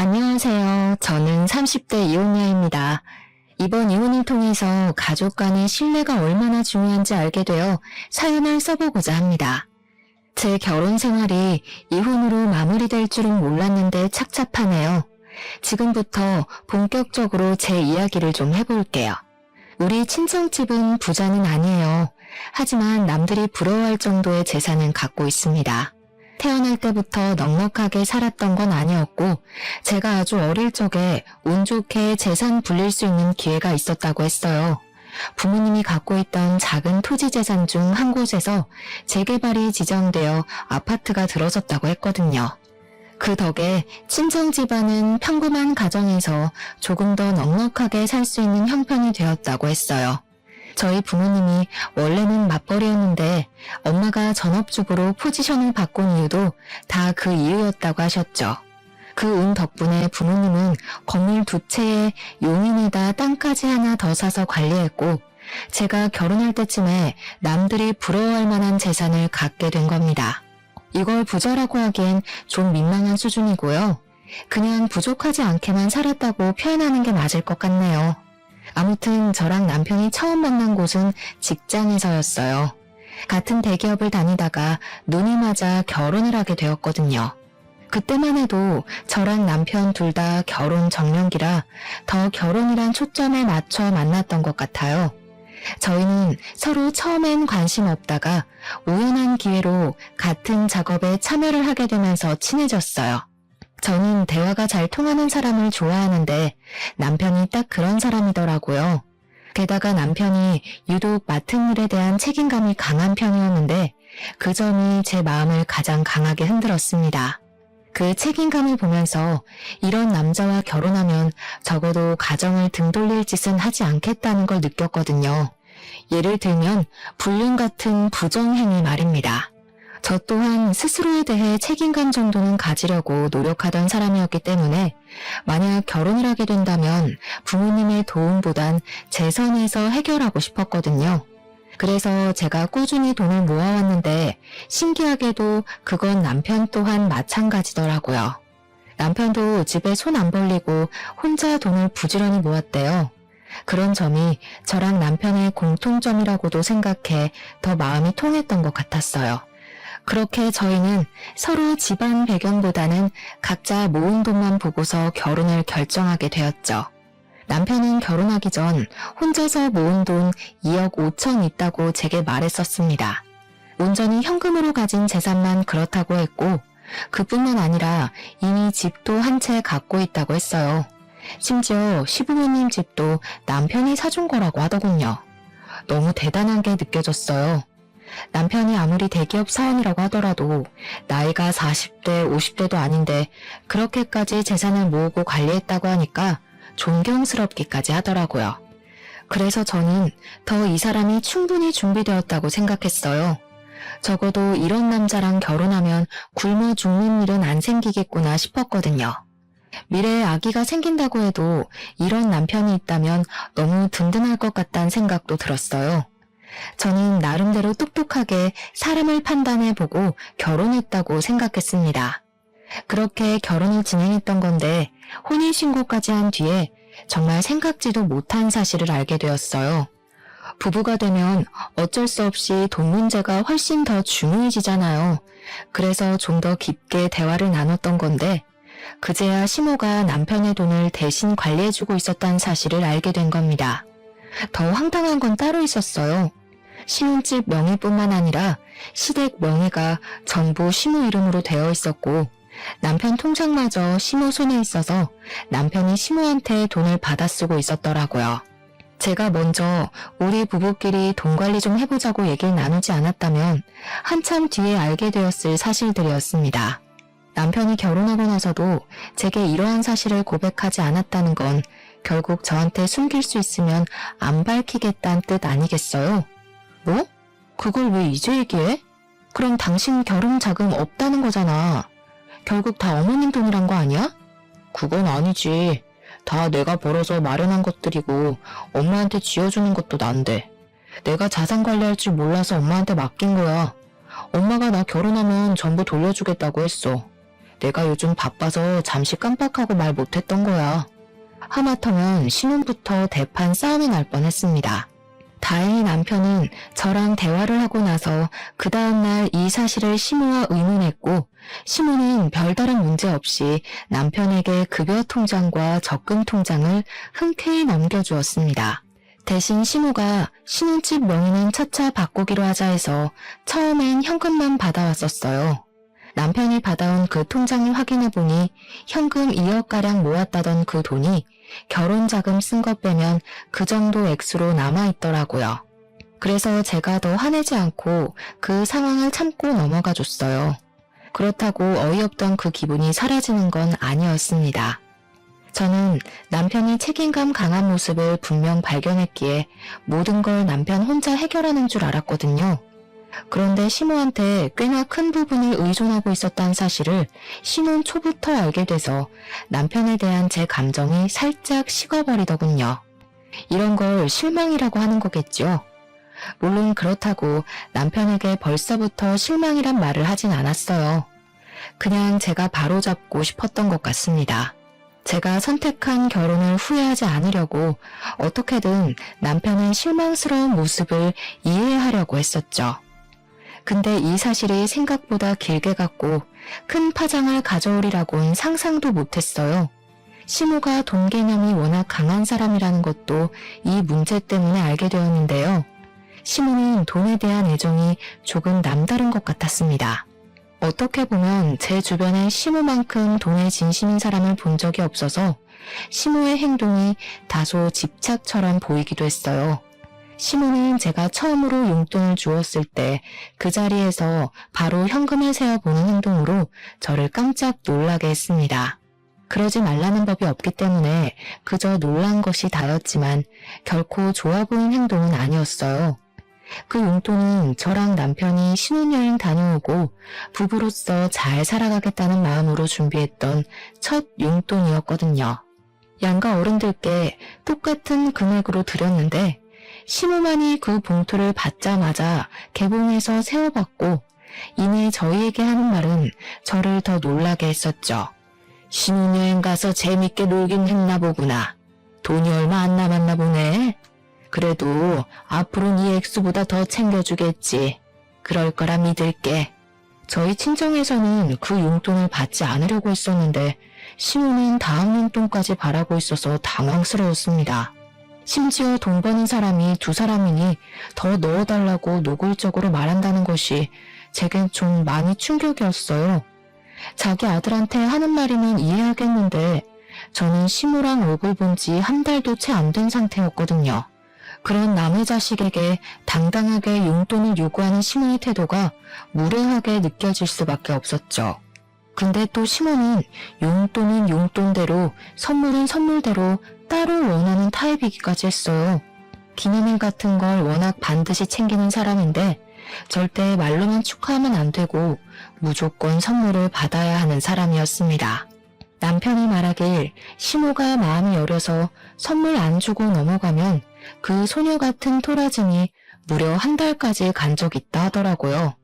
안녕하세요. 저는 30대 이혼녀입니다. 이번 이혼을 통해서 가족 간의 신뢰가 얼마나 중요한지 알게 되어 사연을 써보고자 합니다. 제 결혼 생활이 이혼으로 마무리될 줄은 몰랐는데 착잡하네요. 지금부터 본격적으로 제 이야기를 좀 해볼게요. 우리 친정집은 부자는 아니에요. 하지만 남들이 부러워할 정도의 재산은 갖고 있습니다. 태어날 때부터 넉넉하게 살았던 건 아니었고 제가 아주 어릴 적에 운 좋게 재산 불릴 수 있는 기회가 있었다고 했어요. 부모님이 갖고 있던 작은 토지 재산 중 한 곳에서 재개발이 지정되어 아파트가 들어섰다고 했거든요. 그 덕에 친정 집안은 평범한 가정에서 조금 더 넉넉하게 살 수 있는 형편이 되었다고 했어요. 저희 부모님이 원래는 맞벌이였는데 엄마가 전업주부로 포지션을 바꾼 이유도 다 그 이유였다고 하셨죠. 그 운 덕분에 부모님은 건물 2채에 용인에다 땅까지 하나 더 사서 관리했고 제가 결혼할 때쯤에 남들이 부러워할 만한 재산을 갖게 된 겁니다. 이걸 부자라고 하기엔 좀 민망한 수준이고요. 그냥 부족하지 않게만 살았다고 표현하는 게 맞을 것 같네요. 아무튼 저랑 남편이 처음 만난 곳은 직장에서였어요. 같은 대기업을 다니다가 눈이 맞아 결혼을 하게 되었거든요. 그때만 해도 저랑 남편 둘 다 결혼 정년기라 더 결혼이란 초점에 맞춰 만났던 것 같아요. 저희는 서로 처음엔 관심 없다가 우연한 기회로 같은 작업에 참여를 하게 되면서 친해졌어요. 저는 대화가 잘 통하는 사람을 좋아하는데 남편이 딱 그런 사람이더라고요. 게다가 남편이 유독 맡은 일에 대한 책임감이 강한 편이었는데 그 점이 제 마음을 가장 강하게 흔들었습니다. 그 책임감을 보면서 이런 남자와 결혼하면 적어도 가정을 등 돌릴 짓은 하지 않겠다는 걸 느꼈거든요. 예를 들면 불륜 같은 부정행위 말입니다. 저 또한 스스로에 대해 책임감 정도는 가지려고 노력하던 사람이었기 때문에 만약 결혼을 하게 된다면 부모님의 도움보단 제 선에서 해결하고 싶었거든요. 그래서 제가 꾸준히 돈을 모아왔는데 신기하게도 그건 남편 또한 마찬가지더라고요. 남편도 집에 손 안 벌리고 혼자 돈을 부지런히 모았대요. 그런 점이 저랑 남편의 공통점이라고도 생각해 더 마음이 통했던 것 같았어요. 그렇게 저희는 서로 집안 배경보다는 각자 모은 돈만 보고서 결혼을 결정하게 되었죠. 남편은 결혼하기 전 혼자서 모은 돈 2억 5천 있다고 제게 말했었습니다. 온전히 현금으로 가진 재산만 그렇다고 했고 그뿐만 아니라 이미 집도 한 채 갖고 있다고 했어요. 심지어 시부모님 집도 남편이 사준 거라고 하더군요. 너무 대단한 게 느껴졌어요. 남편이 아무리 대기업 사원이라고 하더라도 나이가 40대, 50대도 아닌데 그렇게까지 재산을 모으고 관리했다고 하니까 존경스럽기까지 하더라고요. 그래서 저는 더 이 사람이 충분히 준비되었다고 생각했어요. 적어도 이런 남자랑 결혼하면 굶어 죽는 일은 안 생기겠구나 싶었거든요. 미래에 아기가 생긴다고 해도 이런 남편이 있다면 너무 든든할 것 같다는 생각도 들었어요. 저는 나름대로 똑똑하게 사람을 판단해보고 결혼했다고 생각했습니다. 그렇게 결혼을 진행했던 건데 혼인신고까지 한 뒤에 정말 생각지도 못한 사실을 알게 되었어요. 부부가 되면 어쩔 수 없이 돈 문제가 훨씬 더 중요해지잖아요. 그래서 좀 더 깊게 대화를 나눴던 건데 그제야 시모가 남편의 돈을 대신 관리해주고 있었다는 사실을 알게 된 겁니다. 더 황당한 건 따로 있었어요. 신혼집 명의뿐만 아니라 시댁 명의가 전부 시모 이름으로 되어 있었고 남편 통장마저 시모 손에 있어서 남편이 시모한테 돈을 받아 쓰고 있었더라고요. 제가 먼저 우리 부부끼리 돈 관리 좀 해보자고 얘기를 나누지 않았다면 한참 뒤에 알게 되었을 사실들이었습니다. 남편이 결혼하고 나서도 제게 이러한 사실을 고백하지 않았다는 건 결국 저한테 숨길 수 있으면 안 밝히겠다는 뜻 아니겠어요? 뭐? 그걸 왜 이제 얘기해? 그럼 당신 결혼 자금 없다는 거잖아. 결국 다 어머님 돈이란 거 아니야? 그건 아니지. 다 내가 벌어서 마련한 것들이고 엄마한테 쥐어주는 것도 난데. 내가 자산 관리할 줄 몰라서 엄마한테 맡긴 거야. 엄마가 나 결혼하면 전부 돌려주겠다고 했어. 내가 요즘 바빠서 잠시 깜빡하고 말 못했던 거야. 하마터면 신혼부터 대판 싸움이 날 뻔했습니다. 다행히 남편은 저랑 대화를 하고 나서 그 다음날 이 사실을 시모와 의논했고, 시모는 별다른 문제 없이 남편에게 급여 통장과 적금 통장을 흔쾌히 넘겨주었습니다. 대신 시모가 신혼집 명의는 차차 바꾸기로 하자 해서 처음엔 현금만 받아왔었어요. 남편이 받아온 그 통장을 확인해보니 현금 2억가량 모았다던 그 돈이 결혼자금 쓴 것 빼면 그 정도 액수로 남아있더라고요. 그래서 제가 더 화내지 않고 그 상황을 참고 넘어가 줬어요. 그렇다고 어이없던 그 기분이 사라지는 건 아니었습니다. 저는 남편이 책임감 강한 모습을 분명 발견했기에 모든 걸 남편 혼자 해결하는 줄 알았거든요. 그런데 시모한테 꽤나 큰 부분을 의존하고 있었다는 사실을 신혼 초부터 알게 돼서 남편에 대한 제 감정이 살짝 식어버리더군요. 이런 걸 실망이라고 하는 거겠죠. 물론 그렇다고 남편에게 벌써부터 실망이란 말을 하진 않았어요. 그냥 제가 바로잡고 싶었던 것 같습니다. 제가 선택한 결혼을 후회하지 않으려고 어떻게든 남편의 실망스러운 모습을 이해하려고 했었죠. 근데 이 사실이 생각보다 길게 갔고 큰 파장을 가져오리라고는 상상도 못했어요. 시모가 돈 개념이 워낙 강한 사람이라는 것도 이 문제 때문에 알게 되었는데요. 시모는 돈에 대한 애정이 조금 남다른 것 같았습니다. 어떻게 보면 제 주변에 시모만큼 돈에 진심인 사람을 본 적이 없어서 시모의 행동이 다소 집착처럼 보이기도 했어요. 시모는 제가 처음으로 용돈을 주었을 때 그 자리에서 바로 현금을 세어보는 행동으로 저를 깜짝 놀라게 했습니다. 그러지 말라는 법이 없기 때문에 그저 놀란 것이 다였지만 결코 좋아 보이는 행동은 아니었어요. 그 용돈은 저랑 남편이 신혼여행 다녀오고 부부로서 잘 살아가겠다는 마음으로 준비했던 첫 용돈이었거든요. 양가 어른들께 똑같은 금액으로 드렸는데 시모만이 그 봉투를 받자마자 개봉해서 세어봤고 이내 저희에게 하는 말은 저를 더 놀라게 했었죠. 신혼여행 가서 재밌게 놀긴 했나 보구나. 돈이 얼마 안 남았나 보네. 그래도 앞으로는 이 액수보다 더 챙겨주겠지. 그럴 거라 믿을게. 저희 친정에서는 그 용돈을 받지 않으려고 했었는데 시모는 다음 용돈까지 바라고 있어서 당황스러웠습니다. 심지어 돈 버는 사람이 두 사람이니 더 넣어달라고 노골적으로 말한다는 것이 제겐 좀 많이 충격이었어요. 자기 아들한테 하는 말이면 이해하겠는데 저는 시모랑 얼굴 본 지 한 달도 채 안 된 상태였거든요. 그런 남의 자식에게 당당하게 용돈을 요구하는 시모의 태도가 무례하게 느껴질 수밖에 없었죠. 근데 또 시모는 용돈은 용돈대로 선물은 선물대로 따로 원하는 타입이기까지 했어요. 기념일 같은 걸 워낙 반드시 챙기는 사람인데 절대 말로만 축하하면 안 되고 무조건 선물을 받아야 하는 사람이었습니다. 남편이 말하길 시모가 마음이 여려서 선물 안 주고 넘어가면 그 소녀 같은 토라짐이 무려 한 달까지 간 적 있다 하더라고요.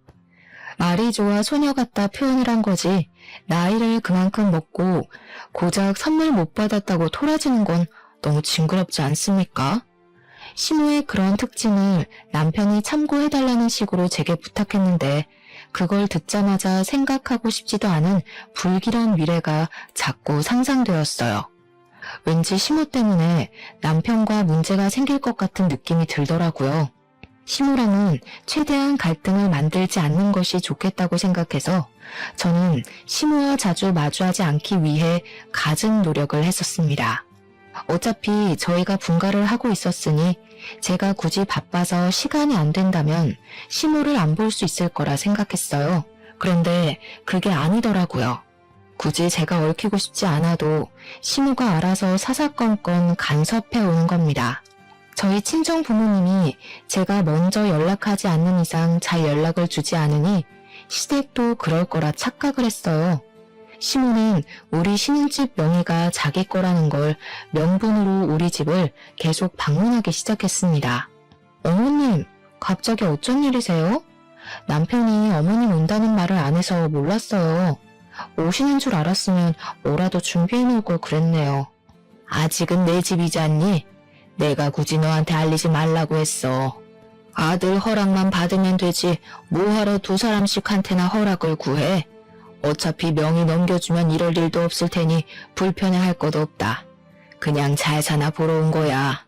말이 좋아 소녀 같다 표현을 한 거지 나이를 그만큼 먹고 고작 선물 못 받았다고 토라지는 건 너무 징그럽지 않습니까? 시모의 그런 특징을 남편이 참고해달라는 식으로 제게 부탁했는데 그걸 듣자마자 생각하고 싶지도 않은 불길한 미래가 자꾸 상상되었어요. 왠지 시모 때문에 남편과 문제가 생길 것 같은 느낌이 들더라고요. 시모랑은 최대한 갈등을 만들지 않는 것이 좋겠다고 생각해서 저는 시모와 자주 마주하지 않기 위해 갖은 노력을 했었습니다. 어차피 저희가 분가를 하고 있었으니 제가 굳이 바빠서 시간이 안 된다면 시모를 안 볼 수 있을 거라 생각했어요. 그런데 그게 아니더라고요. 굳이 제가 얽히고 싶지 않아도 시모가 알아서 사사건건 간섭해 오는 겁니다. 저희 친정 부모님이 제가 먼저 연락하지 않는 이상 잘 연락을 주지 않으니 시댁도 그럴 거라 착각을 했어요. 시모는 우리 신혼집 명의가 자기 거라는 걸 명분으로 우리 집을 계속 방문하기 시작했습니다. 어머님, 갑자기 어쩐 일이세요? 남편이 어머님 온다는 말을 안 해서 몰랐어요. 오시는 줄 알았으면 뭐라도 준비해놓을 걸 그랬네요. 아직은 내 집이잖니? 내가 굳이 너한테 알리지 말라고 했어. 아들 허락만 받으면 되지 뭐하러 두 사람씩한테나 허락을 구해? 어차피 명의 넘겨주면 이럴 일도 없을 테니 불편해할 것도 없다. 그냥 잘 사나 보러 온 거야.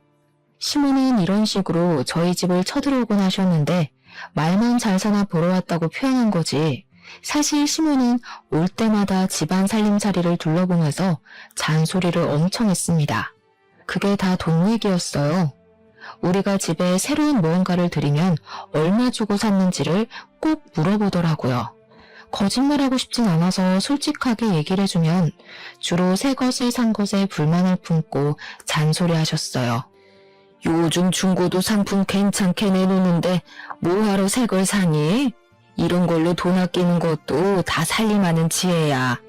시모는 이런 식으로 저희 집을 쳐들어오곤 하셨는데 말만 잘 사나 보러 왔다고 표현한 거지. 사실 시모는 올 때마다 집안 살림살이를 둘러보면서 잔소리를 엄청 했습니다. 그게 다 돈 얘기였어요. 우리가 집에 새로운 무언가를 들이면 얼마 주고 샀는지를 꼭 물어보더라고요. 거짓말하고 싶진 않아서 솔직하게 얘기를 해주면 주로 새 것을 산 것에 불만을 품고 잔소리하셨어요. 요즘 중고도 상품 괜찮게 내놓는데 뭐하러 새 걸 사니? 이런 걸로 돈 아끼는 것도 다 살림하는 지혜야.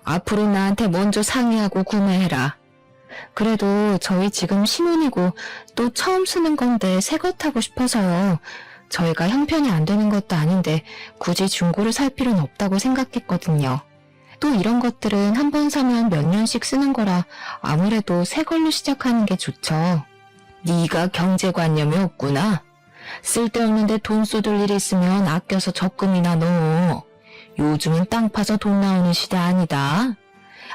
앞으로 나한테 먼저 상의하고 구매해라. 그래도 저희 지금 신혼이고 또 처음 쓰는 건데 새 것 타고 싶어서요. 저희가 형편이 안 되는 것도 아닌데 굳이 중고를 살 필요는 없다고 생각했거든요. 또 이런 것들은 한 번 사면 몇 년씩 쓰는 거라 아무래도 새 걸로 시작하는 게 좋죠. 네가 경제관념이 없구나. 쓸데없는데 돈 쏟을 일 있으면 아껴서 적금이나 넣어. 요즘은 땅 파서 돈 나오는 시대 아니다.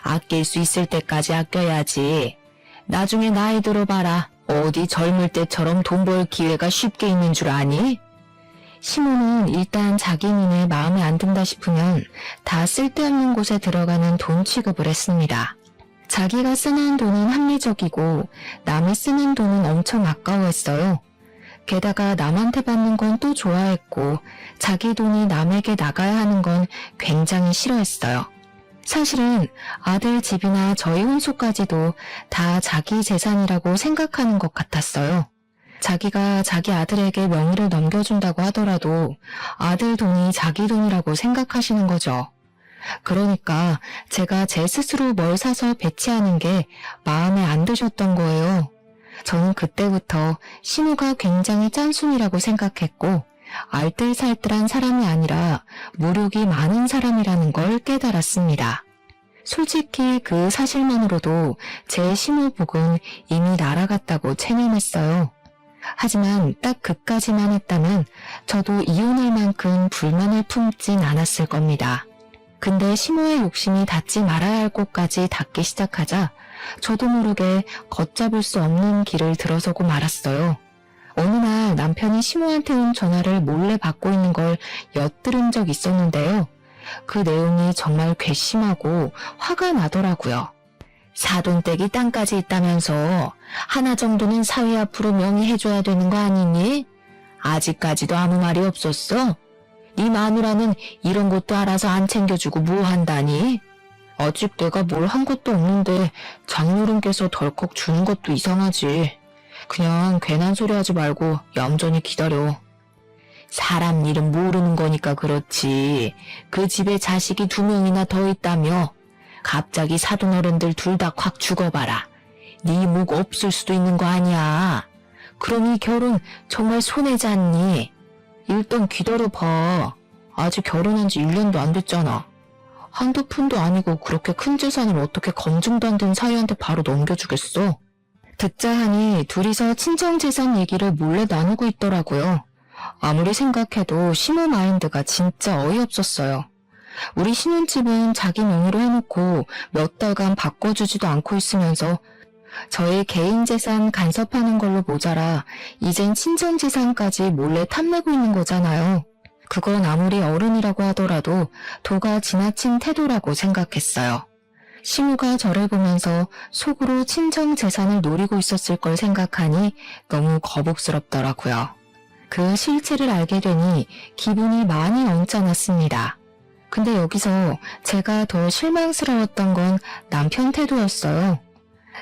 아낄 수 있을 때까지 아껴야지. 나중에 나이 들어봐라. 어디 젊을 때처럼 돈 벌 기회가 쉽게 있는 줄 아니? 시모는 일단 자기 눈에 마음에 안 든다 싶으면 다 쓸데없는 곳에 들어가는 돈 취급을 했습니다. 자기가 쓰는 돈은 합리적이고 남이 쓰는 돈은 엄청 아까워했어요. 게다가 남한테 받는 건 또 좋아했고 자기 돈이 남에게 나가야 하는 건 굉장히 싫어했어요. 사실은 아들 집이나 저희 혼수까지도 다 자기 재산이라고 생각하는 것 같았어요. 자기가 자기 아들에게 명의를 넘겨준다고 하더라도 아들 돈이 자기 돈이라고 생각하시는 거죠. 그러니까 제가 제 스스로 뭘 사서 배치하는 게 마음에 안 드셨던 거예요. 저는 그때부터 신우가 굉장히 짠순이라고 생각했고 알뜰살뜰한 사람이 아니라 무력이 많은 사람이라는 걸 깨달았습니다. 솔직히 그 사실만으로도 제 신우복은 이미 날아갔다고 체념했어요. 하지만 딱 그까지만 했다면 저도 이혼할 만큼 불만을 품진 않았을 겁니다. 근데 시모의 욕심이 닿지 말아야 할 곳까지 닿기 시작하자 저도 모르게 걷잡을 수 없는 길을 들어서고 말았어요. 어느 날 남편이 시모한테 온 전화를 몰래 받고 있는 걸 엿들은 적 있었는데요. 그 내용이 정말 괘씸하고 화가 나더라고요. 사돈댁이 땅까지 있다면서 하나 정도는 사위 앞으로 명의해줘야 되는 거 아니니? 아직까지도 아무 말이 없었어? 네 마누라는 이런 것도 알아서 안 챙겨주고 뭐 한다니? 아직 내가 뭘 한 것도 없는데 장노름께서 덜컥 주는 것도 이상하지. 그냥 괜한 소리 하지 말고 얌전히 기다려. 사람 일은 모르는 거니까 그렇지. 그 집에 자식이 2명이나 더 있다며. 갑자기 사돈어른들 둘 다 확 죽어봐라. 네 목 없을 수도 있는 거 아니야. 그럼 이 결혼 정말 손해지 않니? 일단 기다려봐. 아직 결혼한 지 1년도 안 됐잖아. 한두 푼도 아니고 그렇게 큰 재산을 어떻게 검증도 안 된 사위한테 바로 넘겨주겠어? 듣자 하니 둘이서 친정재산 얘기를 몰래 나누고 있더라고요. 아무리 생각해도 시모 마인드가 진짜 어이없었어요. 우리 신혼집은 자기 명의로 해놓고 몇 달간 바꿔주지도 않고 있으면서 저희 개인 재산 간섭하는 걸로 모자라 이젠 친정 재산까지 몰래 탐내고 있는 거잖아요. 그건 아무리 어른이라고 하더라도 도가 지나친 태도라고 생각했어요. 시무가 저를 보면서 속으로 친정 재산을 노리고 있었을 걸 생각하니 너무 거북스럽더라고요. 그 실체를 알게 되니 기분이 많이 언짢았습니다. 근데 여기서 제가 더 실망스러웠던 건 남편 태도였어요.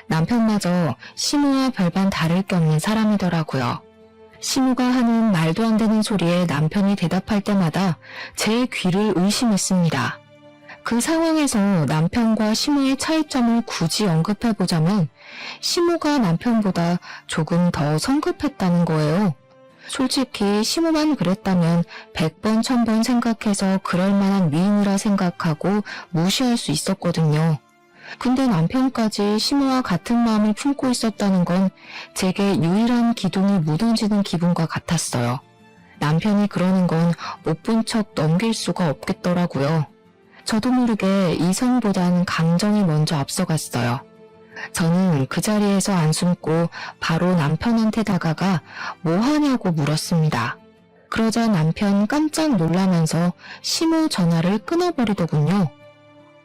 남편마저 시무와 별반 다를 게 없는 사람이더라고요. 시무가 하는 말도 안 되는 소리에 남편이 대답할 때마다 제 귀를 의심했습니다. 그 상황에서 남편과 시무의 차이점을 굳이 언급해보자면 시무가 남편보다 조금 더 성급했다는 거예요. 솔직히 시모만 그랬다면 100번 1000번 생각해서 그럴 만한 미인이라 생각하고 무시할 수 있었거든요. 근데 남편까지 시모와 같은 마음을 품고 있었다는 건 제게 유일한 기둥이 무너지는 기분과 같았어요. 남편이 그러는 건 못 본 척 넘길 수가 없겠더라고요. 저도 모르게 이성보단 감정이 먼저 앞서갔어요. 저는 그 자리에서 안 숨고 바로 남편한테 다가가 뭐 하냐고 물었습니다. 그러자 남편 깜짝 놀라면서 시모 전화를 끊어버리더군요.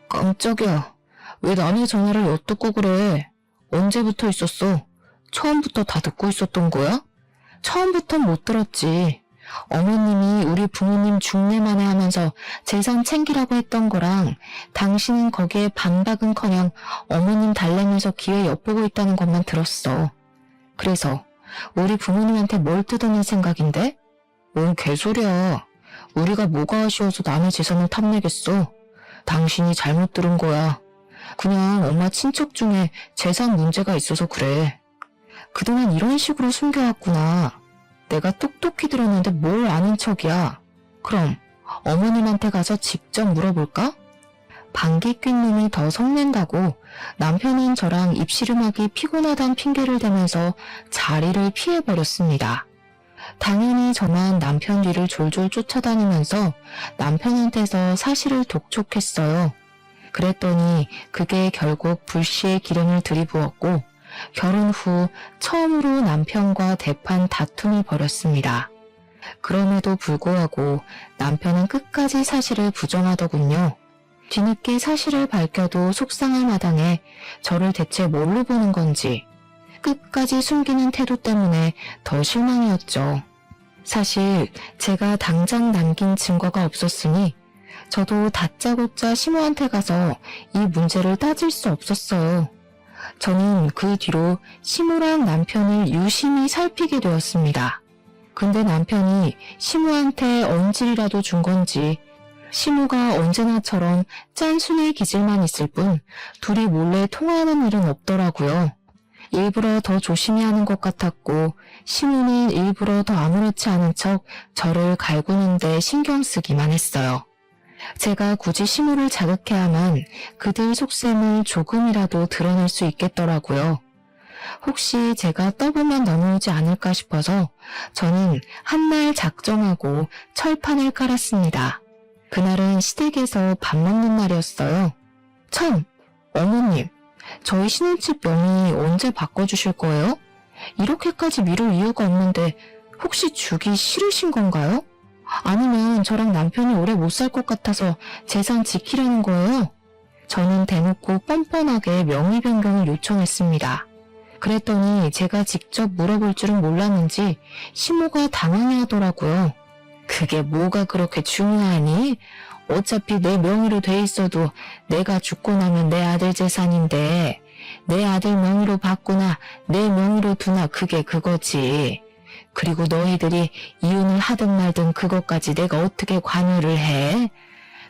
깜짝이야. 왜 남의 전화를 엿듣고 그래? 언제부터 있었어? 처음부터 다 듣고 있었던 거야? 처음부턴 못 들었지. 어머님이 우리 부모님 중매만에 하면서 재산 챙기라고 했던 거랑 당신은 거기에 반박은커녕 어머님 달래면서 기회 엿보고 있다는 것만 들었어. 그래서 우리 부모님한테 뭘 뜯어낼 생각인데? 뭔 개소리야. 우리가 뭐가 아쉬워서 남의 재산을 탐내겠어. 당신이 잘못 들은 거야. 그냥 엄마 친척 중에 재산 문제가 있어서 그래. 그동안 이런 식으로 숨겨왔구나. 내가 똑똑히 들었는데 뭘 아는 척이야. 그럼 어머님한테 가서 직접 물어볼까? 방귀 낀 놈이 더 성낸다고 남편은 저랑 입씨름하기 피곤하단 핑계를 대면서 자리를 피해버렸습니다. 당연히 저만 남편 뒤를 졸졸 쫓아다니면서 남편한테서 사실을 독촉했어요. 그랬더니 그게 결국 불씨에 기름을 들이부었고 결혼 후 처음으로 남편과 대판 다툼을 벌였습니다. 그럼에도 불구하고 남편은 끝까지 사실을 부정하더군요. 뒤늦게 사실을 밝혀도 속상할 마당에 저를 대체 뭘로 보는 건지 끝까지 숨기는 태도 때문에 더 실망이었죠. 사실 제가 당장 남긴 증거가 없었으니 저도 다짜고짜 시모한테 가서 이 문제를 따질 수 없었어요. 저는 그 뒤로 시모랑 남편을 유심히 살피게 되었습니다. 근데 남편이 시모한테 언질이라도 준 건지 시모가 언제나처럼 짠순이 기질만 있을 뿐 둘이 몰래 통화하는 일은 없더라고요. 일부러 더 조심히 하는 것 같았고 시모는 일부러 더 아무렇지 않은 척 저를 갈구는데 신경 쓰기만 했어요. 제가 굳이 시모를 자극해야만 그들 속셈을 조금이라도 드러낼 수 있겠더라고요. 혹시 제가 떠보면 넘어오지 않을까 싶어서 저는 한날 작정하고 철판을 깔았습니다. 그날은 시댁에서 밥 먹는 날이었어요. 참, 어머님, 저희 신혼집 명의 언제 바꿔주실 거예요? 이렇게까지 미룰 이유가 없는데 혹시 주기 싫으신 건가요? 아니면 저랑 남편이 오래 못 살 것 같아서 재산 지키려는 거예요? 저는 대놓고 뻔뻔하게 명의 변경을 요청했습니다. 그랬더니 제가 직접 물어볼 줄은 몰랐는지 시모가 당황해하더라고요. 그게 뭐가 그렇게 중요하니? 어차피 내 명의로 돼 있어도 내가 죽고 나면 내 아들 재산인데 내 아들 명의로 바꾸나 내 명의로 두나 그게 그거지. 그리고 너희들이 이혼을 하든 말든 그것까지 내가 어떻게 관여를 해?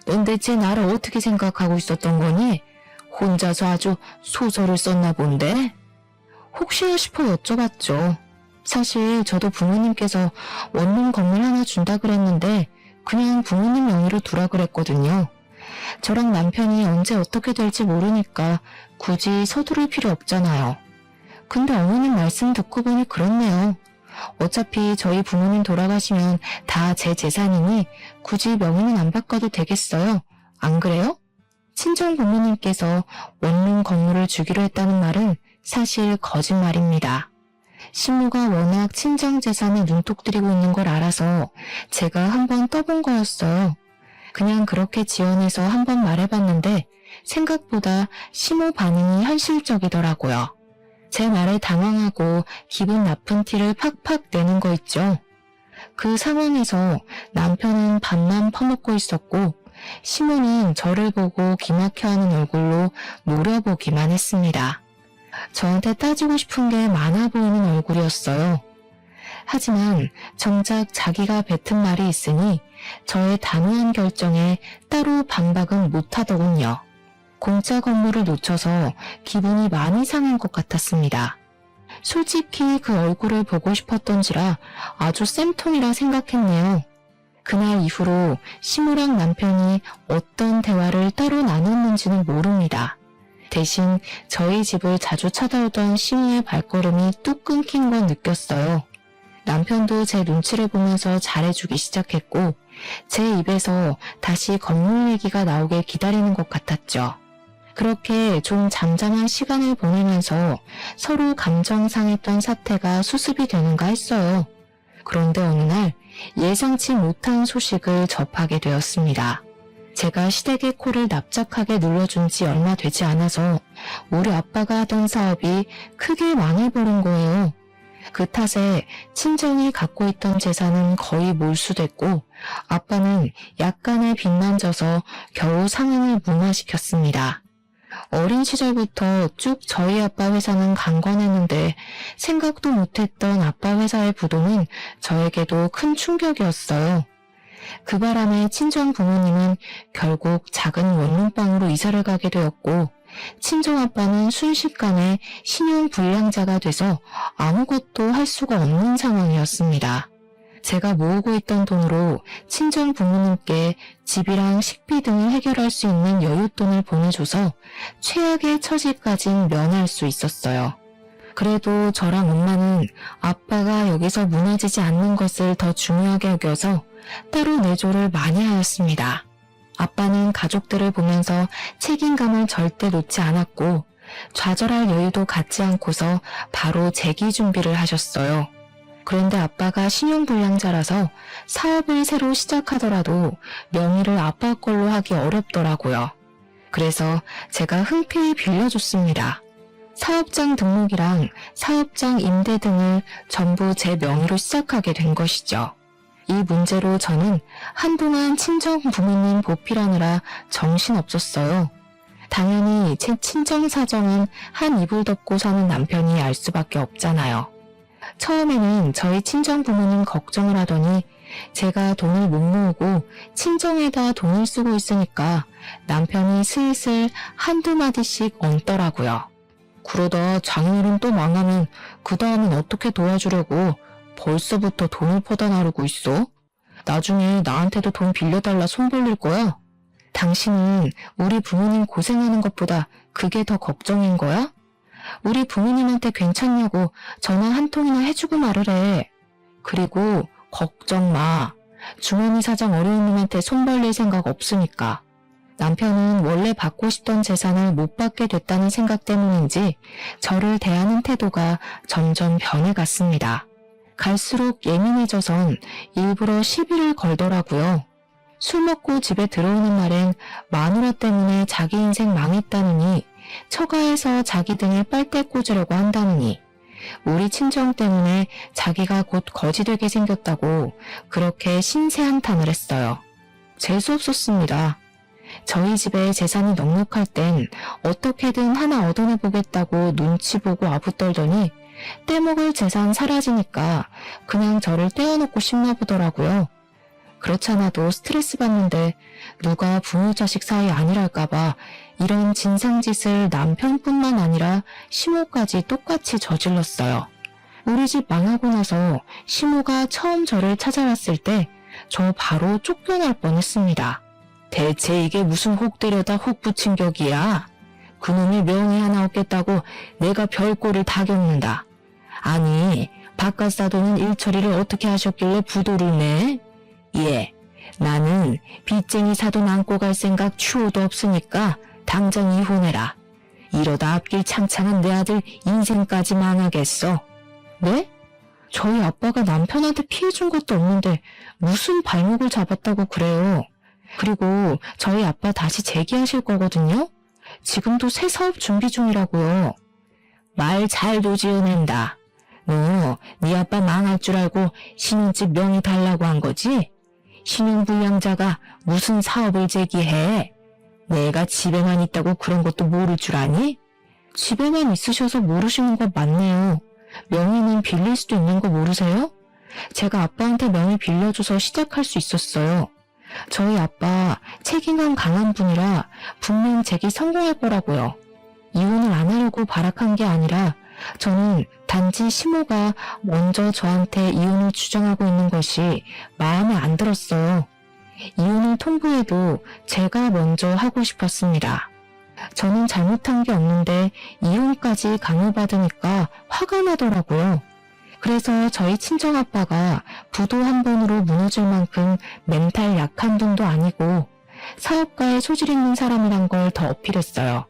넌 대체 나를 어떻게 생각하고 있었던 거니? 혼자서 아주 소설을 썼나 본데? 혹시나 싶어 여쭤봤죠. 사실 저도 부모님께서 원룸 건물 하나 준다 그랬는데 그냥 부모님 명의로 두라 그랬거든요. 저랑 남편이 언제 어떻게 될지 모르니까 굳이 서두를 필요 없잖아요. 근데 어머님 말씀 듣고 보니 그렇네요. 어차피 저희 부모님 돌아가시면 다 제 재산이니 굳이 명의는 안 바꿔도 되겠어요. 안 그래요? 친정 부모님께서 원룸 건물을 주기로 했다는 말은 사실 거짓말입니다. 시모가 워낙 친정 재산에 눈독 들이고 있는 걸 알아서 제가 한번 떠본 거였어요. 그냥 그렇게 지어내서 한번 말해봤는데 생각보다 시모 반응이 현실적이더라고요. 제 말에 당황하고 기분 나쁜 티를 팍팍 내는 거 있죠. 그 상황에서 남편은 밥만 퍼먹고 있었고 시모는 저를 보고 기막혀하는 얼굴로 노려보기만 했습니다. 저한테 따지고 싶은 게 많아 보이는 얼굴이었어요. 하지만 정작 자기가 뱉은 말이 있으니 저의 단호한 결정에 따로 반박은 못하더군요. 공짜 건물을 놓쳐서 기분이 많이 상한 것 같았습니다. 솔직히 그 얼굴을 보고 싶었던지라 아주 쌤통이라 생각했네요. 그날 이후로 시무랑 남편이 어떤 대화를 따로 나눴는지는 모릅니다. 대신 저희 집을 자주 찾아오던 시무의 발걸음이 뚝 끊긴 건 느꼈어요. 남편도 제 눈치를 보면서 잘해주기 시작했고 제 입에서 다시 건물 얘기가 나오길 기다리는 것 같았죠. 그렇게 좀 잠잠한 시간을 보내면서 서로 감정 상했던 사태가 수습이 되는가 했어요. 그런데 어느 날 예상치 못한 소식을 접하게 되었습니다. 제가 시댁의 코를 납작하게 눌러준 지 얼마 되지 않아서 우리 아빠가 하던 사업이 크게 망해버린 거예요. 그 탓에 친정이 갖고 있던 재산은 거의 몰수됐고 아빠는 약간의 빚만 져서 겨우 상황을 무마시켰습니다. 어린 시절부터 쭉 저희 아빠 회사는 강건했는데 생각도 못했던 아빠 회사의 부도는 저에게도 큰 충격이었어요. 그 바람에 친정 부모님은 결국 작은 원룸방으로 이사를 가게 되었고 친정아빠는 순식간에 신용불량자가 돼서 아무것도 할 수가 없는 상황이었습니다. 제가 모으고 있던 돈으로 친정 부모님께 집이랑 식비 등을 해결할 수 있는 여윳돈을 보내줘서 최악의 처지까진 면할 수 있었어요. 그래도 저랑 엄마는 아빠가 여기서 무너지지 않는 것을 더 중요하게 여겨서 따로 내조를 많이 하였습니다. 아빠는 가족들을 보면서 책임감을 절대 놓지 않았고 좌절할 여유도 갖지 않고서 바로 재기 준비를 하셨어요. 그런데 아빠가 신용불량자라서 사업을 새로 시작하더라도 명의를 아빠 걸로 하기 어렵더라고요. 그래서 제가 흔쾌히 빌려줬습니다. 사업장 등록이랑 사업장 임대 등을 전부 제 명의로 시작하게 된 것이죠. 이 문제로 저는 한동안 친정 부모님 보필하느라 정신없었어요. 당연히 제 친정 사정은 한 이불 덮고 사는 남편이 알 수밖에 없잖아요. 처음에는 저희 친정 부모님 걱정을 하더니 제가 돈을 못 모으고 친정에다 돈을 쓰고 있으니까 남편이 슬슬 한두 마디씩 얹더라고요. 그러다 장인어른 또 망하면 그 다음은 어떻게 도와주려고 벌써부터 돈을 퍼다 나르고 있어? 나중에 나한테도 돈 빌려달라 손 벌릴 거야? 당신은 우리 부모님 고생하는 것보다 그게 더 걱정인 거야? 우리 부모님한테 괜찮냐고 전화 한 통이나 해주고 말을 해. 그리고 걱정 마. 주머니 사정 어려운 놈한테 손 벌릴 생각 없으니까. 남편은 원래 받고 싶던 재산을 못 받게 됐다는 생각 때문인지 저를 대하는 태도가 점점 변해갔습니다. 갈수록 예민해져선 일부러 시비를 걸더라고요. 술 먹고 집에 들어오는 날엔 마누라 때문에 자기 인생 망했다느니 처가에서 자기 등에 빨대 꽂으려고 한다느니 우리 친정 때문에 자기가 곧 거지 되게 생겼다고 그렇게 신세한탄을 했어요. 재수없었습니다. 저희 집에 재산이 넉넉할 땐 어떻게든 하나 얻어내보겠다고 눈치 보고 아부떨더니 떼먹을 재산 사라지니까 그냥 저를 떼어놓고 싶나 보더라고요. 그렇잖아도 스트레스 받는데 누가 부모 자식 사이 아니랄까봐 이런 진상짓을 남편뿐만 아니라 시모까지 똑같이 저질렀어요. 우리 집 망하고 나서 시모가 처음 저를 찾아왔을 때 저 바로 쫓겨날 뻔했습니다. 대체 이게 무슨 혹 때려다 혹 붙인 격이야? 그놈이 명의 하나 없겠다고 내가 별꼴을 다 겪는다. 아니, 바깥 사돈은 일처리를 어떻게 하셨길래 부도를 내? 예, 나는 빚쟁이 사돈 안고 갈 생각 추호도 없으니까 당장 이혼해라. 이러다 앞길 창창한 내 아들 인생까지 망하겠어. 네? 저희 아빠가 남편한테 피해준 것도 없는데 무슨 발목을 잡았다고 그래요. 그리고 저희 아빠 다시 재기하실 거거든요. 지금도 새 사업 준비 중이라고요. 말 잘도 지어낸다. 너 네 아빠 망할 줄 알고 신혼집 명의 달라고 한 거지? 신용불량자가 무슨 사업을 제기해? 내가 집에만 있다고 그런 것도 모를 줄 아니? 집에만 있으셔서 모르시는 거 맞네요. 명의는 빌릴 수도 있는 거 모르세요? 제가 아빠한테 명의 빌려줘서 시작할 수 있었어요. 저희 아빠 책임감 강한 분이라 분명 제기 성공할 거라고요. 이혼을 안 하려고 발악한 게 아니라 저는 단지 시모가 먼저 저한테 이혼을 주장하고 있는 것이 마음에 안 들었어요. 이혼을 통보해도 제가 먼저 하고 싶었습니다. 저는 잘못한 게 없는데 이혼까지 강요받으니까 화가 나더라고요. 그래서 저희 친정아빠가 부도 한 번으로 무너질 만큼 멘탈 약한 분도 아니고 사업가에 소질 있는 사람이란 걸 더 어필했어요.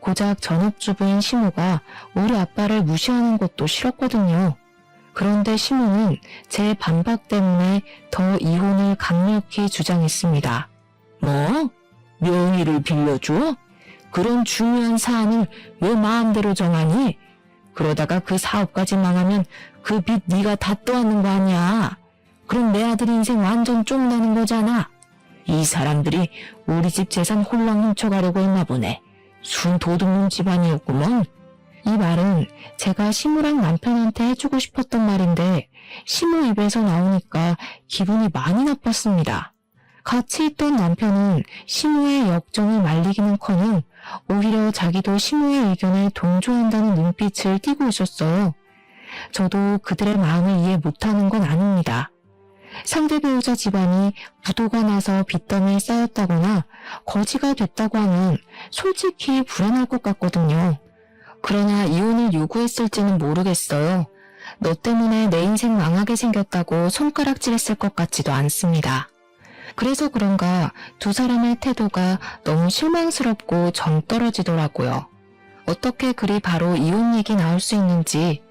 고작 전업주부인 시모가 우리 아빠를 무시하는 것도 싫었거든요. 그런데 시모는 제 반박 때문에 더 이혼을 강력히 주장했습니다. 뭐? 명의를 빌려줘? 그런 중요한 사안을 왜 마음대로 정하니? 그러다가 그 사업까지 망하면 그 빚 네가 다 떠안는 거 아니야. 그럼 내 아들 인생 완전 쫑나는 거잖아. 이 사람들이 우리 집 재산 홀랑 훔쳐가려고 했나 보네. 순 도둑놈 집안이었구먼. 이 말은 제가 시모랑 남편한테 해주고 싶었던 말인데 시모 입에서 나오니까 기분이 많이 나빴습니다. 같이 있던 남편은 시모의 역정을 말리기는커녕 오히려 자기도 시모의 의견에 동조한다는 눈빛을 띠고 있었어요. 저도 그들의 마음을 이해 못하는 건 아닙니다. 상대 배우자 집안이 부도가 나서 빚더미에 쌓였다거나 거지가 됐다고 하면 솔직히 불안할 것 같거든요. 그러나 이혼을 요구했을지는 모르겠어요. 너 때문에 내 인생 망하게 생겼다고 손가락질했을 것 같지도 않습니다. 그래서 그런가 두 사람의 태도가 너무 실망스럽고 정 떨어지더라고요. 어떻게 그리 바로 이혼 얘기 나올 수 있는지,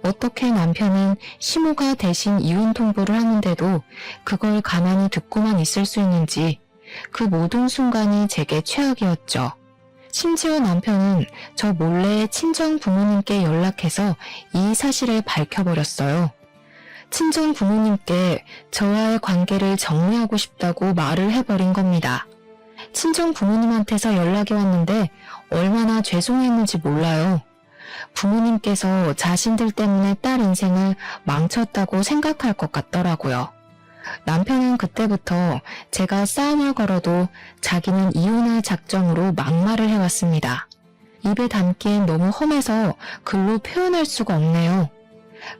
어떻게 남편은 시모가 대신 이혼 통보를 하는데도 그걸 가만히 듣고만 있을 수 있는지, 그 모든 순간이 제게 최악이었죠. 심지어 남편은 저 몰래 친정 부모님께 연락해서 이 사실을 밝혀버렸어요. 친정 부모님께 저와의 관계를 정리하고 싶다고 말을 해버린 겁니다. 친정 부모님한테서 연락이 왔는데 얼마나 죄송했는지 몰라요. 부모님께서 자신들 때문에 딸 인생을 망쳤다고 생각할 것 같더라고요. 남편은 그때부터 제가 싸움을 걸어도 자기는 이혼할 작정으로 막말을 해왔습니다. 입에 담기엔 너무 험해서 글로 표현할 수가 없네요.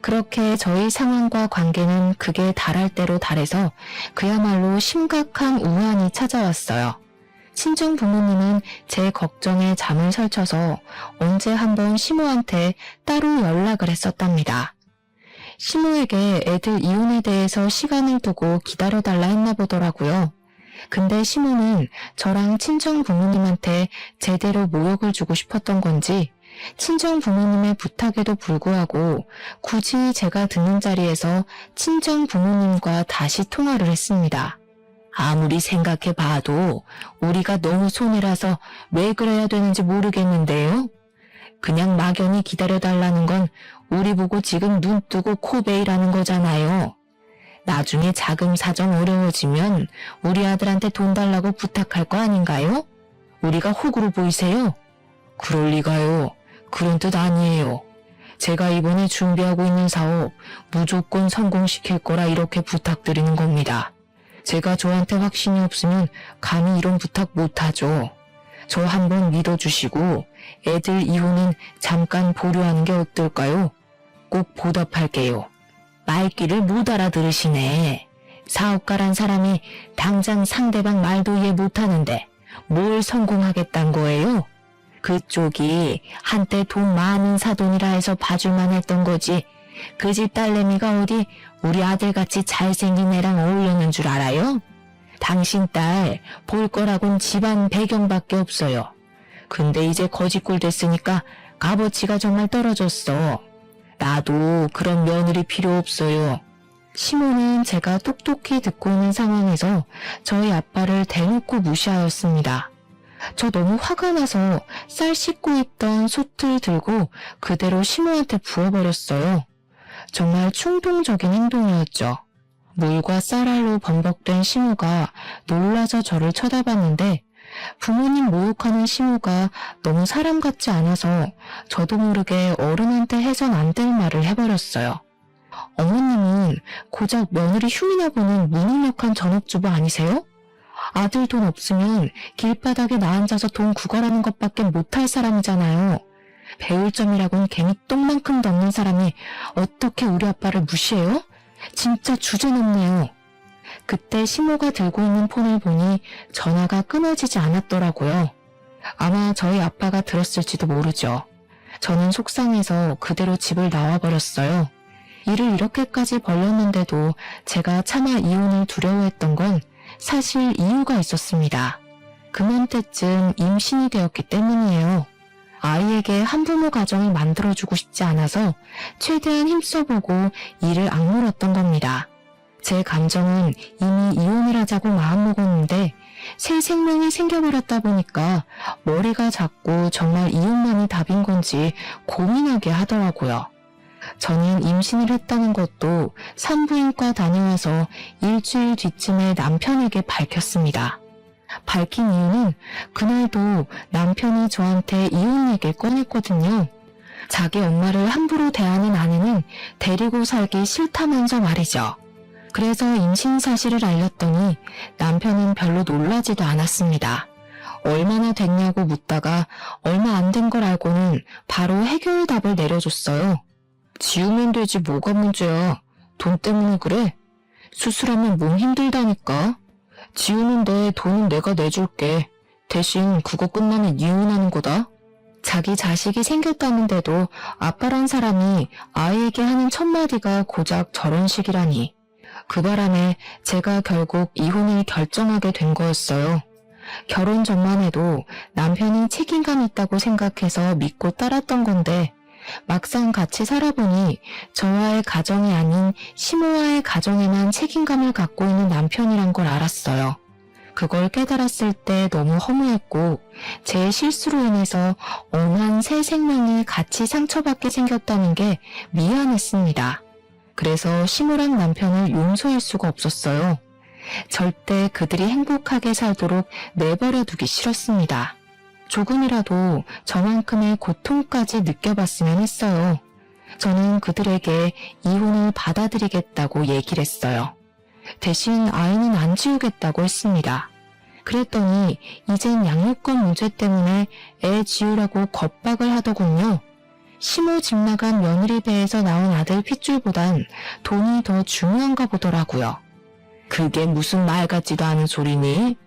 그렇게 저희 상황과 관계는 극에 달할 대로 달해서 그야말로 심각한 우환이 찾아왔어요. 친정 부모님은 제 걱정에 잠을 설쳐서 언제 한번 시모한테 따로 연락을 했었답니다. 시모에게 애들 이혼에 대해서 시간을 두고 기다려달라 했나 보더라고요. 근데 시모는 저랑 친정 부모님한테 제대로 모욕을 주고 싶었던 건지 친정 부모님의 부탁에도 불구하고 굳이 제가 듣는 자리에서 친정 부모님과 다시 통화를 했습니다. 아무리 생각해봐도 우리가 너무 손해라서 왜 그래야 되는지 모르겠는데요. 그냥 막연히 기다려달라는 건 우리 보고 지금 눈 뜨고 코 베이라는 거잖아요. 나중에 자금 사정 어려워지면 우리 아들한테 돈 달라고 부탁할 거 아닌가요? 우리가 호구로 보이세요? 그럴 리가요. 그런 뜻 아니에요. 제가 이번에 준비하고 있는 사업 무조건 성공시킬 거라 이렇게 부탁드리는 겁니다. 제가 저한테 확신이 없으면 감히 이런 부탁 못하죠. 저 한번 믿어주시고 애들 이혼은 잠깐 보류하는 게 어떨까요? 꼭 보답할게요. 말귀를 못 알아들으시네. 사업가란 사람이 당장 상대방 말도 이해 못하는데 뭘 성공하겠단 거예요? 그쪽이 한때 돈 많은 사돈이라 해서 봐줄만 했던 거지. 그 집 딸내미가 어디 우리 아들같이 잘생긴 애랑 어울리는 줄 알아요? 당신 딸 볼 거라곤 집안 배경밖에 없어요. 근데 이제 거지꼴 됐으니까 값어치가 정말 떨어졌어. 나도 그런 며느리 필요 없어요. 시모는 제가 똑똑히 듣고 있는 상황에서 저희 아빠를 대놓고 무시하였습니다. 저 너무 화가 나서 쌀 씻고 있던 솥을 들고 그대로 시모한테 부어버렸어요. 정말 충동적인 행동이었죠. 물과 쌀알로 범벅된 시모가 놀라서 저를 쳐다봤는데 부모님 모욕하는 시모가 너무 사람 같지 않아서 저도 모르게 어른한테 해선 안 될 말을 해버렸어요. 어머님은 고작 며느리 흉이나 보는 무능력한 전업주부 아니세요? 아들 돈 없으면 길바닥에 나앉아서 돈 구걸하는 것밖에 못할 사람이잖아요. 배울 점이라곤 개미 똥만큼도 없는 사람이 어떻게 우리 아빠를 무시해요? 진짜 주제넘네요. 그때 시모가 들고 있는 폰을 보니 전화가 끊어지지 않았더라고요. 아마 저희 아빠가 들었을지도 모르죠. 저는 속상해서 그대로 집을 나와버렸어요. 일을 이렇게까지 벌렸는데도 제가 차마 이혼을 두려워했던 건 사실 이유가 있었습니다. 그맘때쯤 임신이 되었기 때문이에요. 아이에게 한부모 가정을 만들어주고 싶지 않아서 최대한 힘써보고 일을 악물었던 겁니다. 제 감정은 이미 이혼을 하자고 마음먹었는데 새 생명이 생겨버렸다 보니까 머리가 자꾸 정말 이혼만이 답인 건지 고민하게 하더라고요. 저는 임신을 했다는 것도 산부인과 다녀와서 일주일 뒤쯤에 남편에게 밝혔습니다. 밝힌 이유는 그날도 남편이 저한테 이혼 얘기를 꺼냈거든요. 자기 엄마를 함부로 대하는 아내는 데리고 살기 싫다면서 말이죠. 그래서 임신 사실을 알렸더니 남편은 별로 놀라지도 않았습니다. 얼마나 됐냐고 묻다가 얼마 안 된 걸 알고는 바로 해결답을 내려줬어요. 지우면 되지 뭐가 문제야. 돈 때문에 그래? 수술하면 몸 힘들다니까. 지우는데 돈은 내가 내줄게. 대신 그거 끝나면 이혼하는 거다. 자기 자식이 생겼다는데도 아빠란 사람이 아이에게 하는 첫마디가 고작 저런 식이라니. 그 바람에 제가 결국 이혼을 결정하게 된 거였어요. 결혼 전만 해도 남편이 책임감 있다고 생각해서 믿고 따랐던 건데 막상 같이 살아보니 저와의 가정이 아닌 시모와의 가정에만 책임감을 갖고 있는 남편이란 걸 알았어요. 그걸 깨달았을 때 너무 허무했고 제 실수로 인해서 엄한 새 생명이 같이 상처받게 생겼다는 게 미안했습니다. 그래서 시모랑 남편을 용서할 수가 없었어요. 절대 그들이 행복하게 살도록 내버려 두기 싫었습니다. 조금이라도 저만큼의 고통까지 느껴봤으면 했어요. 저는 그들에게 이혼을 받아들이겠다고 얘기를 했어요. 대신 아이는 안 지우겠다고 했습니다. 그랬더니 이젠 양육권 문제 때문에 애 지우라고 겁박을 하더군요. 시모 집 나간 며느리 배에서 나온 아들 핏줄보단 돈이 더 중요한가 보더라고요. 그게 무슨 말 같지도 않은 소리니?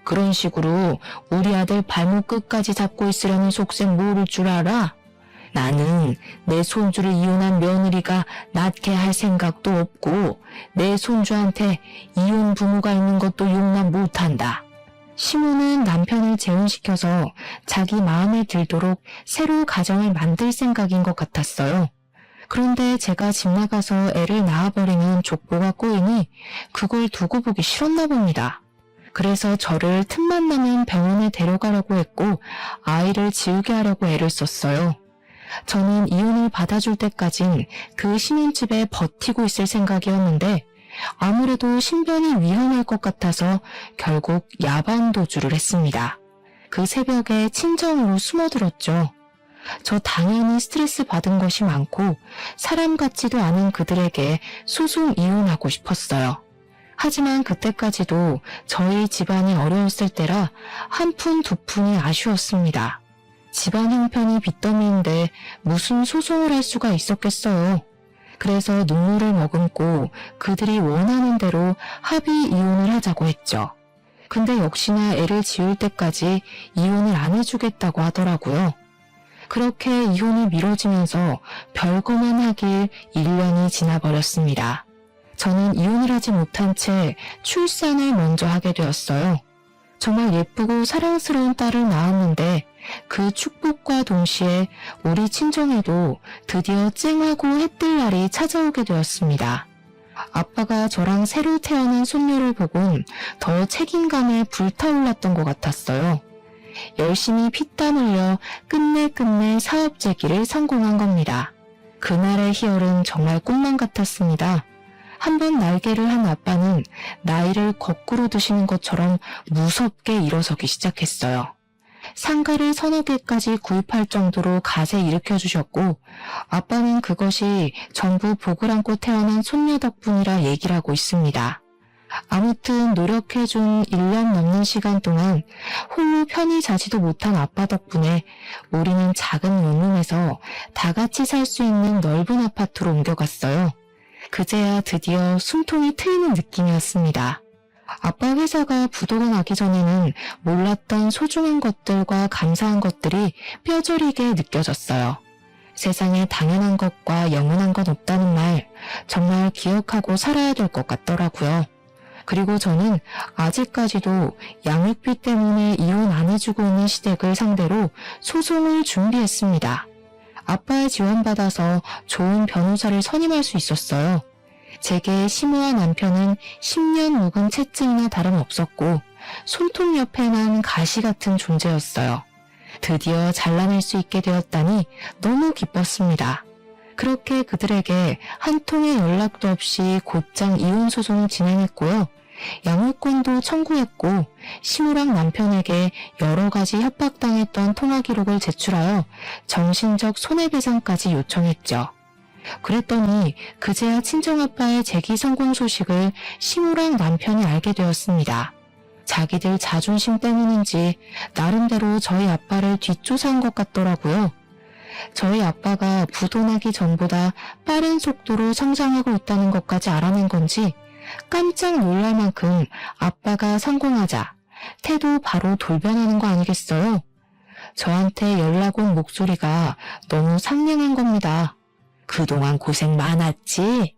그런 식으로 우리 아들 발목 끝까지 잡고 있으려는 속셈 모를 줄 알아? 나는 내 손주를 이혼한 며느리가 낳게 할 생각도 없고 내 손주한테 이혼 부모가 있는 것도 용납 못한다. 시모는 남편을 재혼시켜서 자기 마음에 들도록 새로 가정을 만들 생각인 것 같았어요. 그런데 제가 집 나가서 애를 낳아버리는 족보가 꼬이니 그걸 두고 보기 싫었나 봅니다. 그래서 저를 틈만 나면 병원에 데려가려고 했고 아이를 지우게 하려고 애를 썼어요. 저는 이혼을 받아줄 때까진 그 신혼집에 버티고 있을 생각이었는데 아무래도 신변이 위험할 것 같아서 결국 야반 도주를 했습니다. 그 새벽에 친정으로 숨어들었죠. 저 당연히 스트레스 받은 것이 많고 사람 같지도 않은 그들에게 소송 이혼하고 싶었어요. 하지만 그때까지도 저희 집안이 어려웠을 때라 한 푼 두 푼이 아쉬웠습니다. 집안 형편이 빚더미인데 무슨 소송을 할 수가 있었겠어요. 그래서 눈물을 머금고 그들이 원하는 대로 합의 이혼을 하자고 했죠. 근데 역시나 애를 지울 때까지 이혼을 안 해주겠다고 하더라고요. 그렇게 이혼이 미뤄지면서 별거만 하길 1년이 지나버렸습니다. 저는 이혼을 하지 못한 채 출산을 먼저 하게 되었어요. 정말 예쁘고 사랑스러운 딸을 낳았는데 그 축복과 동시에 우리 친정에도 드디어 쨍하고 해뜰 날이 찾아오게 되었습니다. 아빠가 저랑 새로 태어난 손녀를 보곤 더 책임감에 불타올랐던 것 같았어요. 열심히 피땀 흘려 끝내 사업 재기를 성공한 겁니다. 그날의 희열은 정말 꿈만 같았습니다. 한번 날개를 한 아빠는 나이를 거꾸로 드시는 것처럼 무섭게 일어서기 시작했어요. 상가를 서너 개까지 구입할 정도로 갓에 일으켜주셨고 아빠는 그것이 전부 복을 안고 태어난 손녀 덕분이라 얘기를 하고 있습니다. 아무튼 노력해준 1년 넘는 시간 동안 홀로 편히 자지도 못한 아빠 덕분에 우리는 작은 원룸에서 다 같이 살 수 있는 넓은 아파트로 옮겨갔어요. 그제야 드디어 숨통이 트이는 느낌이었습니다. 아빠 회사가 부도가 나기 전에는 몰랐던 소중한 것들과 감사한 것들이 뼈저리게 느껴졌어요. 세상에 당연한 것과 영원한 건 없다는 말 정말 기억하고 살아야 될 것 같더라고요. 그리고 저는 아직까지도 양육비 때문에 이혼 안 해주고 있는 시댁을 상대로 소송을 준비했습니다. 아빠의 지원받아서 좋은 변호사를 선임할 수 있었어요. 제게 시모와 남편은 10년 묵은 채증이나 다름없었고 손톱 옆에 난 가시 같은 존재였어요. 드디어 잘라낼 수 있게 되었다니 너무 기뻤습니다. 그렇게 그들에게 한 통의 연락도 없이 곧장 이혼 소송을 진행했고요. 양육권도 청구했고 시모랑 남편에게 여러 가지 협박당했던 통화 기록을 제출하여 정신적 손해배상까지 요청했죠. 그랬더니 그제야 친정아빠의 재기 성공 소식을 시모랑 남편이 알게 되었습니다. 자기들 자존심 때문인지 나름대로 저희 아빠를 뒷조사한 것 같더라고요. 저희 아빠가 부도나기 전보다 빠른 속도로 성장하고 있다는 것까지 알아낸 건지 깜짝 놀랄 만큼 아빠가 성공하자 태도 바로 돌변하는 거 아니겠어요? 저한테 연락 온 목소리가 너무 상냥한 겁니다. 그동안 고생 많았지?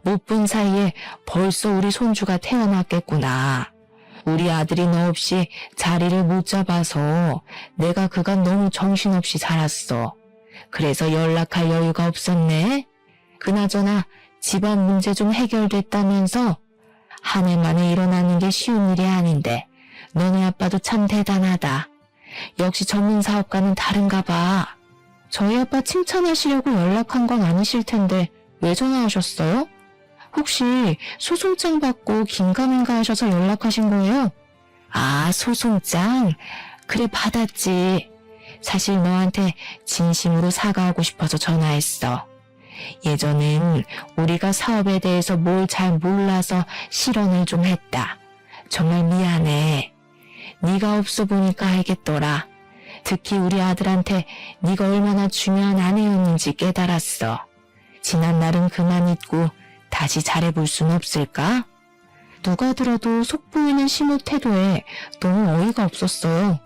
못 본 사이에 벌써 우리 손주가 태어났겠구나. 우리 아들이 너 없이 자리를 못 잡아서 내가 그간 너무 정신없이 살았어. 그래서 연락할 여유가 없었네. 그나저나 집안 문제 좀 해결됐다면서? 한 해 만에 일어나는 게 쉬운 일이 아닌데 너네 아빠도 참 대단하다. 역시 전문 사업가는 다른가 봐. 저희 아빠 칭찬하시려고 연락한 건 아니실 텐데 왜 전화하셨어요? 혹시 소송장 받고 긴가민가 하셔서 연락하신 거예요? 아, 소송장? 그래, 받았지. 사실 너한테 진심으로 사과하고 싶어서 전화했어. 예전엔 우리가 사업에 대해서 뭘 잘 몰라서 실언을 좀 했다. 정말 미안해. 네가 없어 보니까 알겠더라. 특히 우리 아들한테 네가 얼마나 중요한 아내였는지 깨달았어. 지난 날은 그만 잊고 다시 잘해볼 순 없을까? 누가 들어도 속보이는 시모 태도에 너무 어이가 없었어요.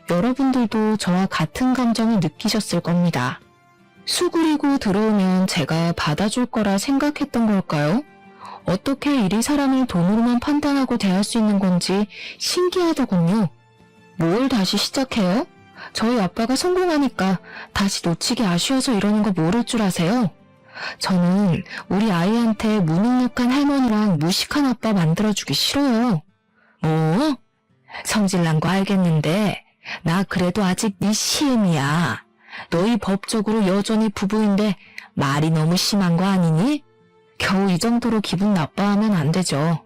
여러분들도 저와 같은 감정을 느끼셨을 겁니다. 수그리고 들어오면 제가 받아줄 거라 생각했던 걸까요? 어떻게 이리 사람을 돈으로만 판단하고 대할 수 있는 건지 신기하더군요. 뭘 다시 시작해요? 저희 아빠가 성공하니까 다시 놓치기 아쉬워서 이러는 거 모를 줄 아세요? 저는 우리 아이한테 무능력한 할머니랑 무식한 아빠 만들어주기 싫어요. 뭐? 성질난 거 알겠는데 나 그래도 아직 네 시엠이야. 너희 법적으로 여전히 부부인데 말이 너무 심한 거 아니니? 겨우 이 정도로 기분 나빠하면 안 되죠.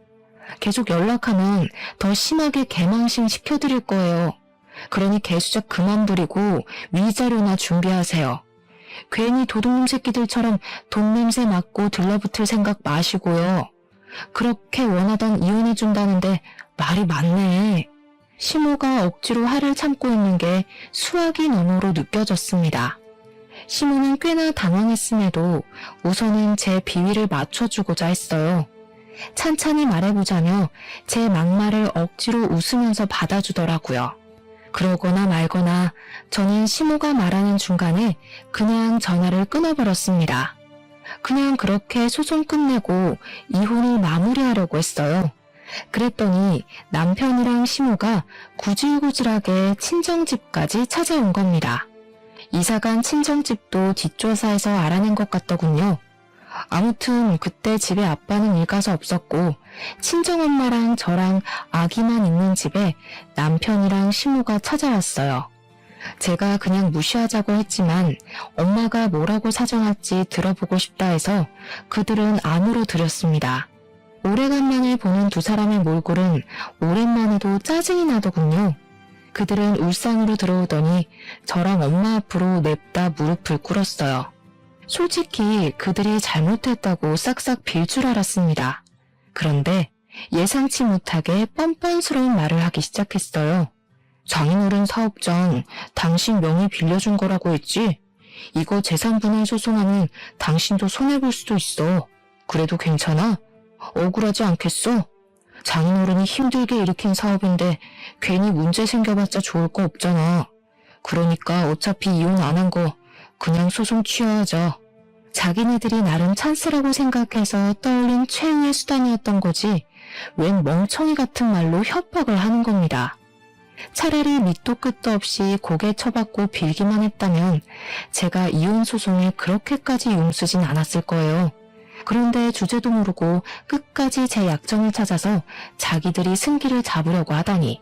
계속 연락하면 더 심하게 개망신 시켜드릴 거예요. 그러니 개수작 그만 부리고 위자료나 준비하세요. 괜히 도둑놈 새끼들처럼 돈 냄새 맡고 들러붙을 생각 마시고요. 그렇게 원하던 이혼해준다는데 말이 많네. 시모가 억지로 화를 참고 있는 게 수학이 너머로 느껴졌습니다. 시모는 꽤나 당황했음에도 우선은 제 비위를 맞춰주고자 했어요. 찬찬히 말해보자며 제 막말을 억지로 웃으면서 받아주더라고요. 그러거나 말거나 저는 시모가 말하는 중간에 그냥 전화를 끊어버렸습니다. 그냥 그렇게 소송 끝내고 이혼을 마무리하려고 했어요. 그랬더니 남편이랑 시모가 구질구질하게 친정집까지 찾아온 겁니다. 이사간 친정집도 뒷조사에서 알아낸 것 같더군요. 아무튼 그때 집에 아빠는 일가서 없었고 친정엄마랑 저랑 아기만 있는 집에 남편이랑 시모가 찾아왔어요. 제가 그냥 무시하자고 했지만 엄마가 뭐라고 사정할지 들어보고 싶다 해서 그들은 안으로 들였습니다. 오래간만에 보는 두 사람의 몰골은 오랜만에도 짜증이 나더군요. 그들은 울상으로 들어오더니 저랑 엄마 앞으로 냅다 무릎을 꿇었어요. 솔직히 그들이 잘못했다고 싹싹 빌 줄 알았습니다. 그런데 예상치 못하게 뻔뻔스러운 말을 하기 시작했어요. 장인어른 사업 전 당신 명의 빌려준 거라고 했지? 이거 재산분할 소송하면 당신도 손해볼 수도 있어. 그래도 괜찮아? 억울하지 않겠어? 장인어른이 힘들게 일으킨 사업인데 괜히 문제 생겨봤자 좋을 거 없잖아. 그러니까 어차피 이혼 안 한 거 그냥 소송 취하하자. 자기네들이 나름 찬스라고 생각해서 떠올린 최후의 수단이었던 거지 웬 멍청이 같은 말로 협박을 하는 겁니다. 차라리 밑도 끝도 없이 고개 쳐박고 빌기만 했다면 제가 이혼 소송에 그렇게까지 용쓰진 않았을 거예요. 그런데 주제도 모르고 끝까지 제 약점을 찾아서 자기들이 승기를 잡으려고 하다니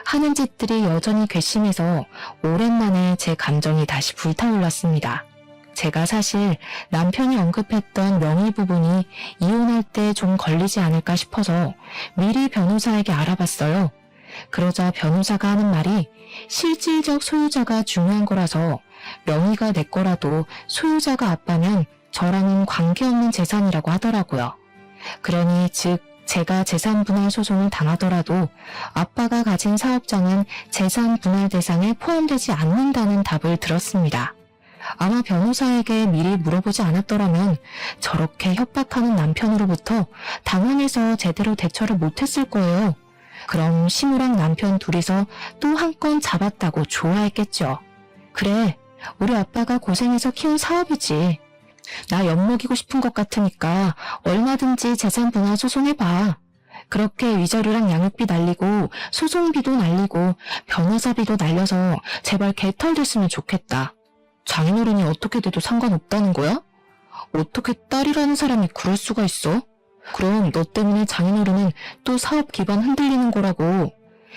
하는 짓들이 여전히 괘씸해서 오랜만에 제 감정이 다시 불타올랐습니다. 제가 사실 남편이 언급했던 명의 부분이 이혼할 때 좀 걸리지 않을까 싶어서 미리 변호사에게 알아봤어요. 그러자 변호사가 하는 말이 실질적 소유자가 중요한 거라서 명의가 내 거라도 소유자가 아빠면 저랑은 관계없는 재산이라고 하더라고요. 그러니 즉 제가 재산 분할 소송을 당하더라도 아빠가 가진 사업장은 재산 분할 대상에 포함되지 않는다는 답을 들었습니다. 아마 변호사에게 미리 물어보지 않았더라면 저렇게 협박하는 남편으로부터 당황해서 제대로 대처를 못했을 거예요. 그럼 시무랑 남편 둘이서 또 한 건 잡았다고 좋아했겠죠. 그래, 우리 아빠가 고생해서 키운 사업이지. 나 엿먹이고 싶은 것 같으니까 얼마든지 재산 분할 소송해봐. 그렇게 위자료랑 양육비 날리고 소송비도 날리고 변호사비도 날려서 제발 개털됐으면 좋겠다. 장인어른이 어떻게 돼도 상관없다는 거야? 어떻게 딸이라는 사람이 그럴 수가 있어? 그럼 너 때문에 장인어른은 또 사업 기반 흔들리는 거라고.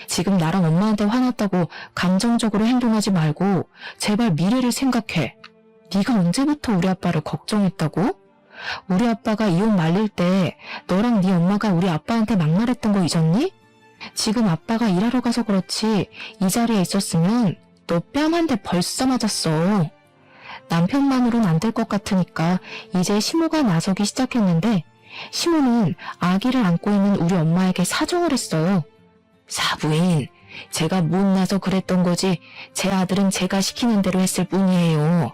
지금 나랑 엄마한테 화났다고 감정적으로 행동하지 말고 제발 미래를 생각해. 네가 언제부터 우리 아빠를 걱정했다고? 우리 아빠가 이혼 말릴 때 너랑 네 엄마가 우리 아빠한테 막말했던 거 잊었니? 지금 아빠가 일하러 가서 그렇지 이 자리에 있었으면 너 뺨 한 대 벌써 맞았어. 남편만으로는 안 될 것 같으니까 이제 시모가 나서기 시작했는데 시모는 아기를 안고 있는 우리 엄마에게 사정을 했어요. 사부인, 제가 못나서 그랬던 거지 제 아들은 제가 시키는 대로 했을 뿐이에요.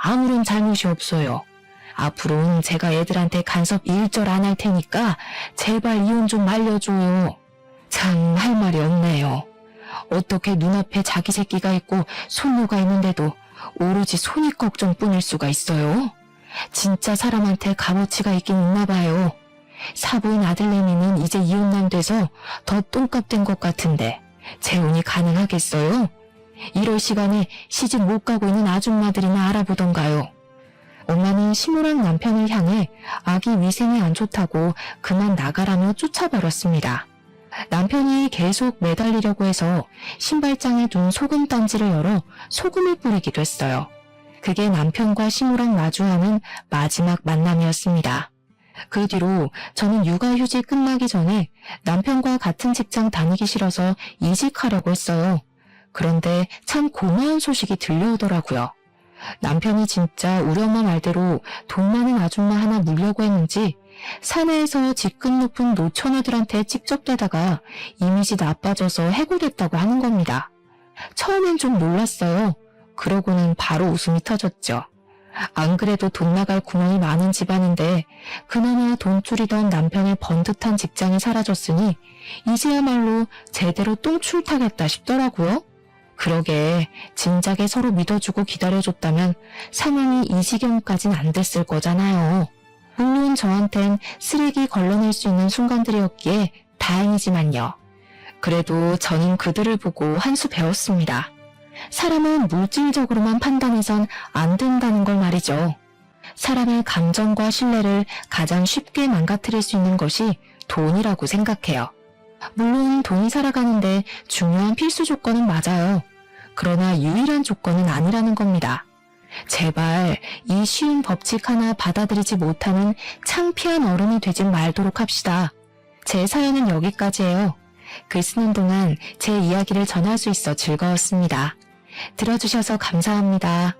아무런 잘못이 없어요. 앞으로는 제가 애들한테 간섭 일절 안 할 테니까 제발 이혼 좀 말려줘요. 참 할 말이 없네요. 어떻게 눈앞에 자기 새끼가 있고 손녀가 있는데도 오로지 손익 걱정뿐일 수가 있어요? 진짜 사람한테 값어치가 있긴 있나 봐요. 사부인 아들내미는 이제 이혼남 돼서 더 똥값 된 것 같은데 재혼이 가능하겠어요? 이럴 시간에 시집 못 가고 있는 아줌마들이나 알아보던가요. 엄마는 시무랑 남편을 향해 아기 위생이 안 좋다고 그만 나가라며 쫓아버렸습니다. 남편이 계속 매달리려고 해서 신발장에 둔 소금 단지를 열어 소금을 뿌리기도 했어요. 그게 남편과 시무랑 마주하는 마지막 만남이었습니다. 그 뒤로 저는 육아휴직 끝나기 전에 남편과 같은 직장 다니기 싫어서 이직하려고 했어요. 그런데 참 고마운 소식이 들려오더라고요. 남편이 진짜 우리 엄마 말대로 돈 많은 아줌마 하나 물려고 했는지 사내에서 직급 높은 노처녀들한테 직접대다가 이미지 나빠져서 해고됐다고 하는 겁니다. 처음엔 좀 놀랐어요. 그러고는 바로 웃음이 터졌죠. 안 그래도 돈 나갈 구멍이 많은 집안인데 그나마 돈줄이던 남편의 번듯한 직장이 사라졌으니 이제야말로 제대로 똥줄 타겠다 싶더라고요. 그러게 진작에 서로 믿어주고 기다려줬다면 상황이 이 지경까진 안 됐을 거잖아요. 물론 저한텐 쓰레기 걸러낼 수 있는 순간들이었기에 다행이지만요. 그래도 저는 그들을 보고 한 수 배웠습니다. 사람은 물질적으로만 판단해선 안 된다는 걸 말이죠. 사람의 감정과 신뢰를 가장 쉽게 망가뜨릴 수 있는 것이 돈이라고 생각해요. 물론 돈이 살아가는데 중요한 필수 조건은 맞아요. 그러나 유일한 조건은 아니라는 겁니다. 제발 이 쉬운 법칙 하나 받아들이지 못하는 창피한 어른이 되지 말도록 합시다. 제 사연은 여기까지예요. 글 쓰는 동안 제 이야기를 전할 수 있어 즐거웠습니다. 들어주셔서 감사합니다.